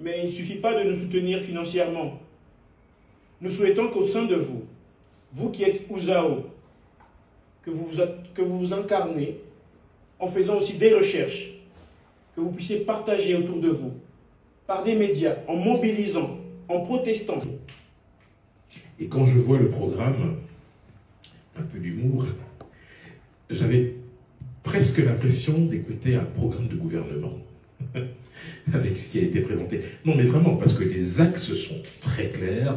Mais il ne suffit pas de nous soutenir financièrement. Nous souhaitons qu'au sein de vous, vous qui êtes Ouzao, que vous vous incarnez, en faisant aussi des recherches, que vous puissiez partager autour de vous, par des médias, en mobilisant, en protestant. Et quand je vois le programme, un peu d'humour, j'avais presque l'impression d'écouter un programme de gouvernement avec ce qui a été présenté. Non mais vraiment, parce que les axes sont très clairs,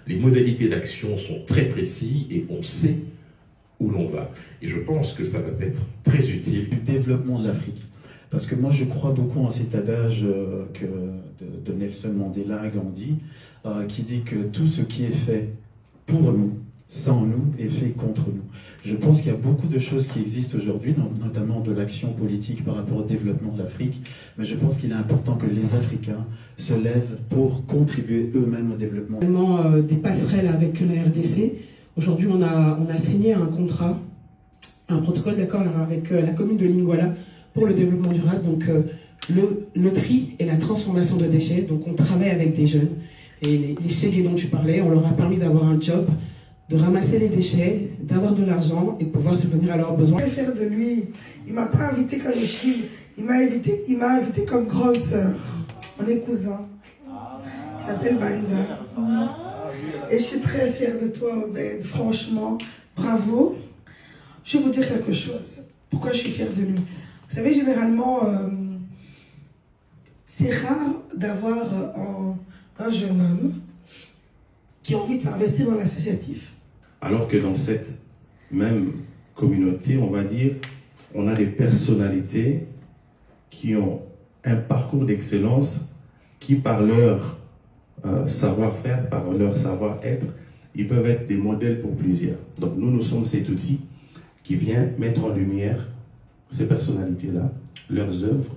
les modalités d'action sont très précis et on sait où l'on va. Et je pense que ça va être très utile. Du développement de l'Afrique. Parce que moi je crois beaucoup en cet adage de Nelson Mandela à Gandhi, qui dit que tout ce qui est fait pour nous, sans nous, est fait contre nous. Je pense qu'il y a beaucoup de choses qui existent aujourd'hui, notamment de l'action politique par rapport au développement de l'Afrique, mais je pense qu'il est important que les Africains se lèvent pour contribuer eux-mêmes au développement. Des passerelles avec la RDC. Aujourd'hui, on a signé un contrat, un protocole d'accord avec la commune de Lingwala pour le développement durable. Donc, le tri et la transformation de déchets. Donc, on travaille avec des jeunes. Et les chégués dont tu parlais, on leur a permis d'avoir un job, de ramasser les déchets, d'avoir de l'argent et de pouvoir subvenir à leurs besoins. Je vais faire de lui. Il m'a pas invité comme échevine. Il m'a invité comme grande sœur. On est cousins. Il s'appelle Banza. Et je suis très fière de toi, Obed. Franchement, bravo. Je vais vous dire quelque chose. Pourquoi je suis fière de lui? Vous savez, généralement, c'est rare d'avoir un jeune homme qui a envie de s'investir dans l'associatif. Alors que dans cette même communauté, on va dire, on a des personnalités qui ont un parcours d'excellence qui, par leur savoir-faire, par leur savoir-être, ils peuvent être des modèles pour plusieurs. Donc nous sommes cet outil qui vient mettre en lumière ces personnalités-là, leurs œuvres.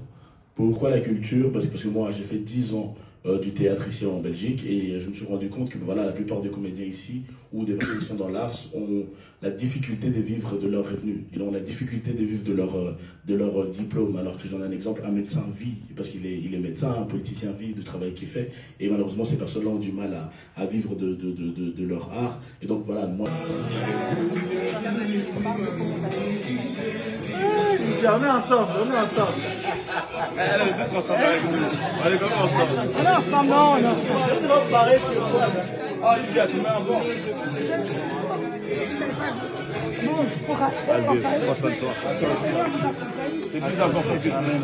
Pourquoi la culture? Parce que moi, j'ai fait 10 ans du théâtre ici en Belgique et je me suis rendu compte que voilà, la plupart des comédiens ici ou des personnes qui sont dans l'art ont la difficulté de vivre de leurs revenus. Ils ont la difficulté de vivre de leur diplôme. Alors que je donne un exemple, un médecin vit parce qu'il est médecin, un politicien vit du travail qu'il fait et malheureusement ces personnes-là ont du mal à vivre de leur art. Et donc voilà, moi... On est ensemble, on est ensemble. Allez, ensemble avec nous. Allez, ensemble. On est ensemble, non, on est ensemble. Je dois parler sur quoi? Ah, Lydia, tu mets un bon. Vas-y, prends soin de toi. C'est plus important que toi-même.